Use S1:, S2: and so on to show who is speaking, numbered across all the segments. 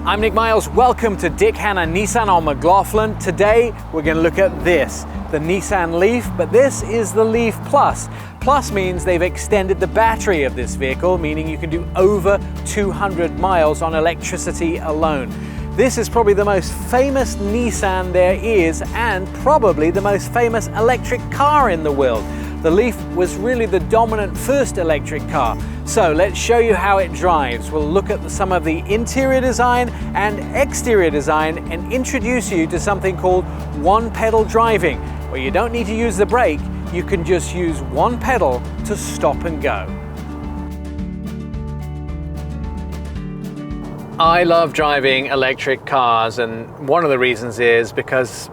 S1: I'm Nick Miles, welcome to Dick Hanna Nissan on McLaughlin. Today we're going to look at this, the Nissan Leaf, but this is the Leaf Plus. Plus means they've extended the battery of this vehicle, meaning you can do over 200 miles on electricity alone. This is probably the most famous Nissan there is, and probably the most famous electric car in the world. The Leaf was really the dominant first electric car. So let's show you how it drives. We'll look at some of the interior design and exterior design and introduce you to something called one-pedal driving, where you don't need to use the brake, you can just use one pedal to stop and go. I love driving electric cars, and one of the reasons is because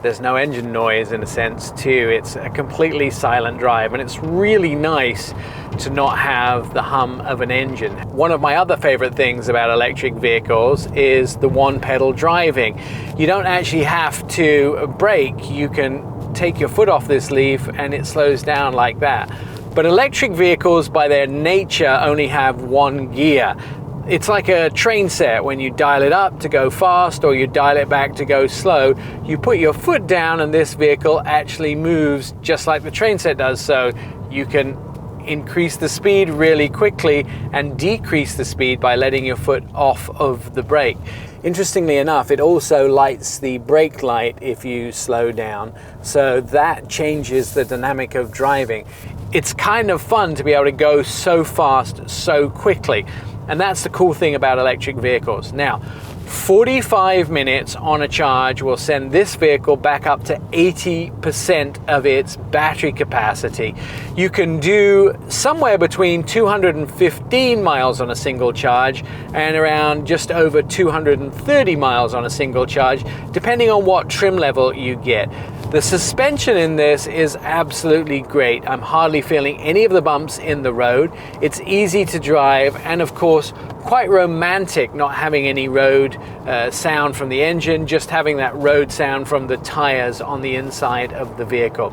S1: there's no engine noise in a sense too. It's a completely silent drive, and it's really nice to not have the hum of an engine. One of my other favorite things about electric vehicles is the one pedal driving. You don't actually have to brake. You can take your foot off this Leaf and it slows down like that. But electric vehicles by their nature only have one gear. It's like a train set. When you dial it up to go fast or you dial it back to go slow, you put your foot down and this vehicle actually moves just like the train set does. So you can increase the speed really quickly and decrease the speed by letting your foot off of the brake. Interestingly enough, it also lights the brake light if you slow down. So that changes the dynamic of driving. It's kind of fun to be able to go so fast, so quickly. And that's the cool thing about electric vehicles. Now, 45 minutes on a charge will send this vehicle back up to 80% of its battery capacity. You can do somewhere between 215 miles on a single charge and around just over 230 miles on a single charge, depending on what trim level you get. The suspension in this is absolutely great. I'm hardly feeling any of the bumps in the road. It's easy to drive, and of course, quite romantic not having any road sound from the engine, just having that road sound from the tires on the inside of the vehicle.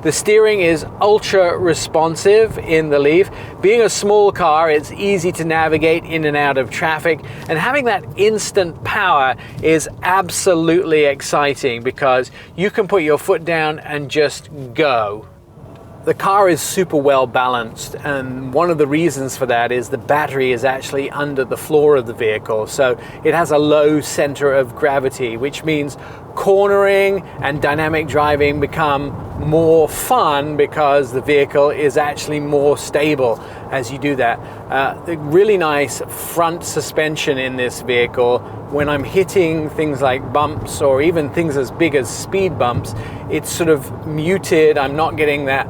S1: The steering is ultra responsive in the Leaf. Being a small car, it's easy to navigate in and out of traffic, and having that instant power is absolutely exciting because you can put your foot down and just go. The car is super well balanced, and one of the reasons for that is the battery is actually under the floor of the vehicle, so it has a low center of gravity, which means cornering and dynamic driving become more fun because the vehicle is actually more stable as you do that. The really nice front suspension in this vehicle, when I'm hitting things like bumps or even things as big as speed bumps, it's sort of muted. I'm not getting that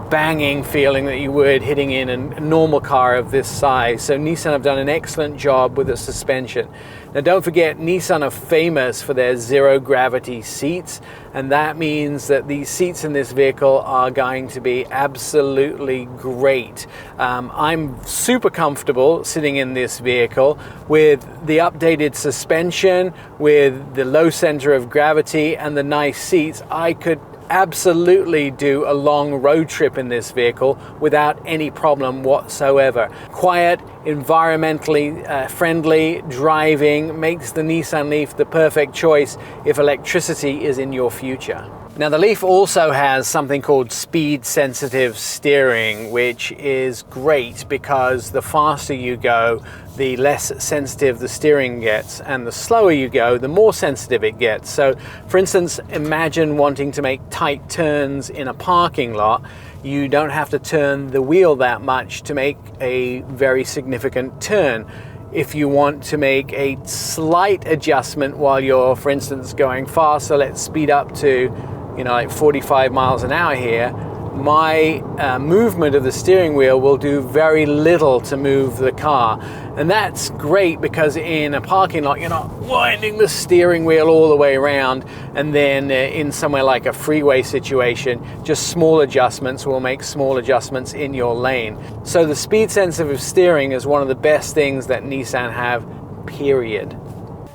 S1: banging feeling that you would hitting in a normal car of this size. So Nissan have done an excellent job with the suspension. Now don't forget, Nissan are famous for their zero gravity seats, and that means that these seats in this vehicle are going to be absolutely great. I'm super comfortable sitting in this vehicle with the updated suspension, with the low center of gravity and the nice seats. I could absolutely do a long road trip in this vehicle without any problem whatsoever. Quiet, environmentally friendly driving makes the Nissan Leaf the perfect choice if electricity is in your future. Now the Leaf also has something called speed sensitive steering, which is great because the faster you go, the less sensitive the steering gets, and the slower you go, the more sensitive it gets. So for instance, imagine wanting to make tight turns in a parking lot. You don't have to turn the wheel that much to make a very significant turn. If you want to make a slight adjustment while you're, for instance, going faster, let's speed up to like 45 miles an hour here, my movement of the steering wheel will do very little to move the car. And that's great because in a parking lot, you're not winding the steering wheel all the way around, and then in somewhere like a freeway situation, just small adjustments will make small adjustments in your lane. So the speed sensitive steering is one of the best things that Nissan have, period.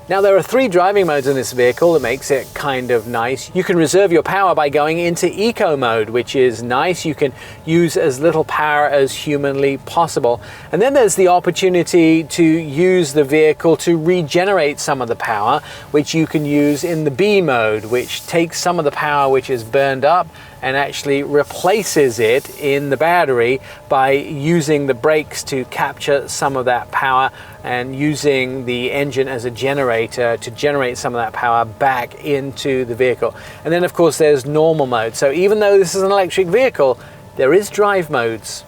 S1: Now there are 3 driving modes in this vehicle that makes it kind of nice. You can reserve your power by going into eco mode, which is nice. You can use as little power as humanly possible. And then there's the opportunity to use the vehicle to regenerate some of the power, which you can use in the B mode, which takes some of the power which is burned up and actually replaces it in the battery by using the brakes to capture some of that power and using the engine as a generator to generate some of that power back into the vehicle. And then of course there's normal mode. So even though this is an electric vehicle, there is drive modes.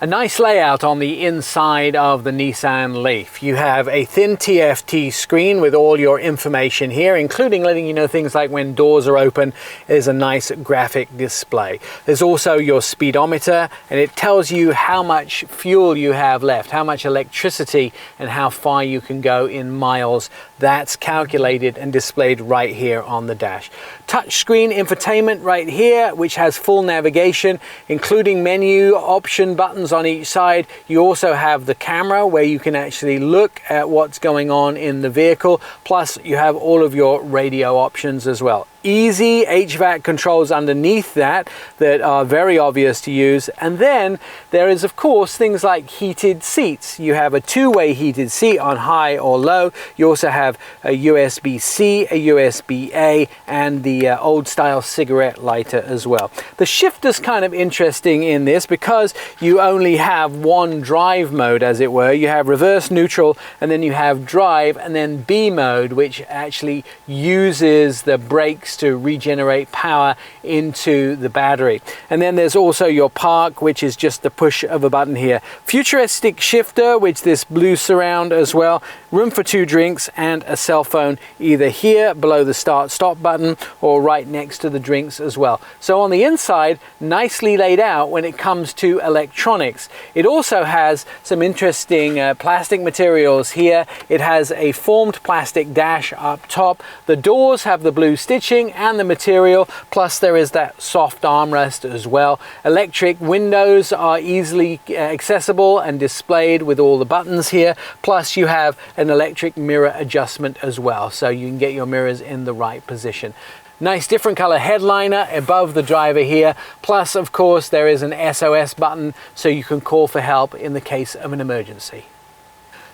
S1: A nice layout on the inside of the Nissan Leaf. You have a thin TFT screen with all your information here, including letting you know things like when doors are open. There's a nice graphic display. There's also your speedometer, and it tells you how much fuel you have left, how much electricity, and how far you can go in miles. That's calculated and displayed right here on the dash. Touchscreen infotainment right here, which has full navigation, including menu option buttons on each side. You also have the camera where you can actually look at what's going on in the vehicle. Plus you have all of your radio options as well. Easy HVAC controls underneath that are very obvious to use. And then there is of course things like heated seats. You have a 2-way heated seat on high or low. You also have a USB-C, a USB-A, and the old style cigarette lighter as well. The shifter's kind of interesting in this because you only have one drive mode, as it were. You have reverse, neutral, and then you have drive, and then B mode, which actually uses the brakes to regenerate power into the battery. And then there's also your park, which is just the push of a button here. Futuristic shifter, which this blue surround as well. Room for 2 drinks and a cell phone either here below the start stop button or right next to the drinks as well. So on the inside, nicely laid out when it comes to electronics. It also has some interesting plastic materials here. It has a formed plastic dash up top. The doors have the blue stitching and the material, plus there is that soft armrest as well. Electric windows are easily accessible and displayed with all the buttons here. Plus you have an electric mirror adjustment as well, so you can get your mirrors in the right position. Nice different color headliner above the driver here. Plus, of course, there is an SOS button so you can call for help in the case of an emergency.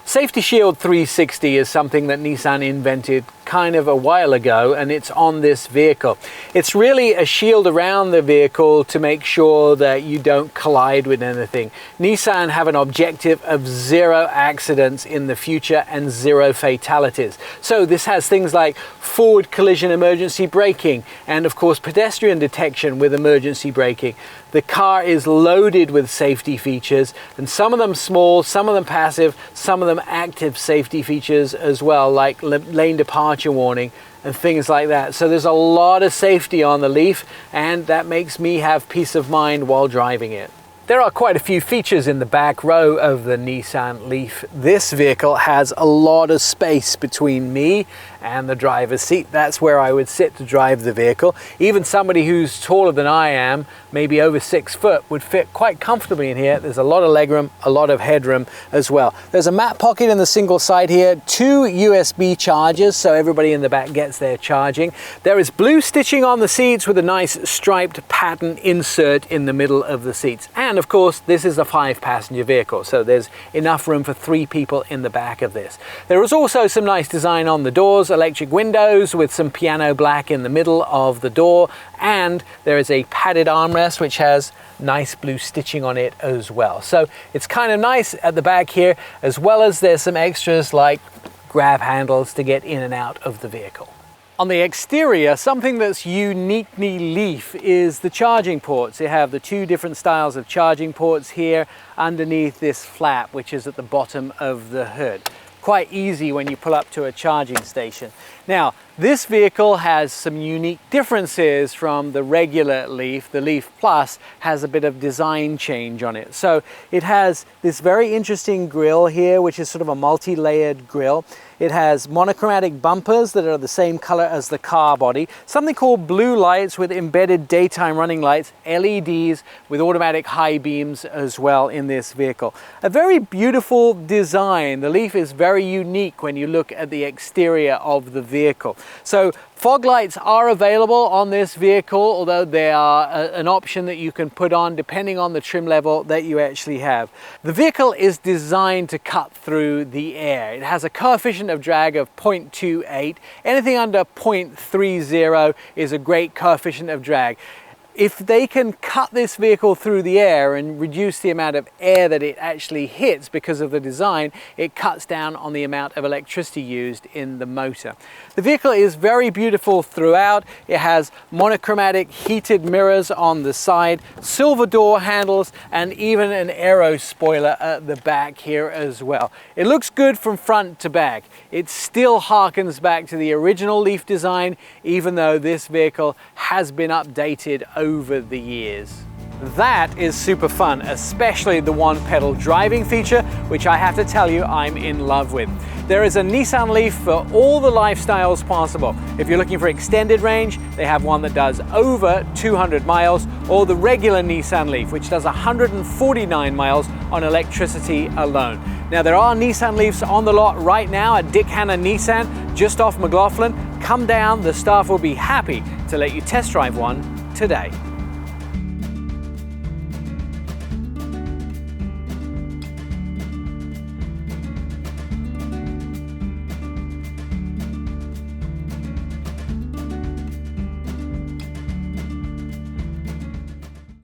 S1: Safety Shield 360 is something that Nissan invented kind of a while ago, and it's on this vehicle. It's really a shield around the vehicle to make sure that you don't collide with anything. Nissan have an objective of 0 accidents in the future and 0 fatalities. So this has things like forward collision emergency braking and of course pedestrian detection with emergency braking. The car is loaded with safety features, and some of them small, some of them passive, some of them active safety features as well, like lane departure warning and things like that. So there's a lot of safety on the Leaf, and that makes me have peace of mind while driving it. There are quite a few features in the back row of the Nissan Leaf. This vehicle has a lot of space between me and the driver's seat. That's where I would sit to drive the vehicle. Even somebody who's taller than I am, maybe over 6 foot, would fit quite comfortably in here. There's a lot of legroom, a lot of headroom as well. There's a mat pocket in the single side here, 2 USB chargers, so everybody in the back gets their charging. There is blue stitching on the seats with a nice striped pattern insert in the middle of the seats. And of course, this is a 5-passenger vehicle, so there's enough room for 3 people in the back of this. There is also some nice design on the doors, electric windows with some piano black in the middle of the door, and there is a padded armrest which has nice blue stitching on it as well. So it's kind of nice at the back here, as well as there's some extras like grab handles to get in and out of the vehicle. On the exterior, something that's uniquely Leaf is the charging ports. You have the 2 different styles of charging ports here underneath this flap, which is at the bottom of the hood. Quite easy when you pull up to a charging station. Now, this vehicle has some unique differences from the regular Leaf. The Leaf Plus has a bit of design change on it. So it has this very interesting grille here, which is sort of a multi-layered grille. It has monochromatic bumpers that are the same color as the car body, something called blue lights with embedded daytime running lights, LEDs with automatic high beams as well in this vehicle. A very beautiful design. The Leaf is very unique when you look at the exterior of the vehicle. So fog lights are available on this vehicle, although they are an option that you can put on depending on the trim level that you actually have. The vehicle is designed to cut through the air. It has a coefficient of drag of 0.28. Anything under 0.30 is a great coefficient of drag. If they can cut this vehicle through the air and reduce the amount of air that it actually hits because of the design, it cuts down on the amount of electricity used in the motor. The vehicle is very beautiful throughout. It has monochromatic heated mirrors on the side, silver door handles, and even an aero spoiler at the back here as well. It looks good from front to back. It still harkens back to the original Leaf design, even though this vehicle has been updated over the years. That is super fun, especially the one pedal driving feature, which I have to tell you I'm in love with. There is a Nissan Leaf for all the lifestyles possible. If you're looking for extended range, they have one that does over 200 miles, or the regular Nissan Leaf, which does 149 miles on electricity alone. Now there are Nissan Leafs on the lot right now at Dick Hanna Nissan, just off McLaughlin. Come down, the staff will be happy to let you test drive one today.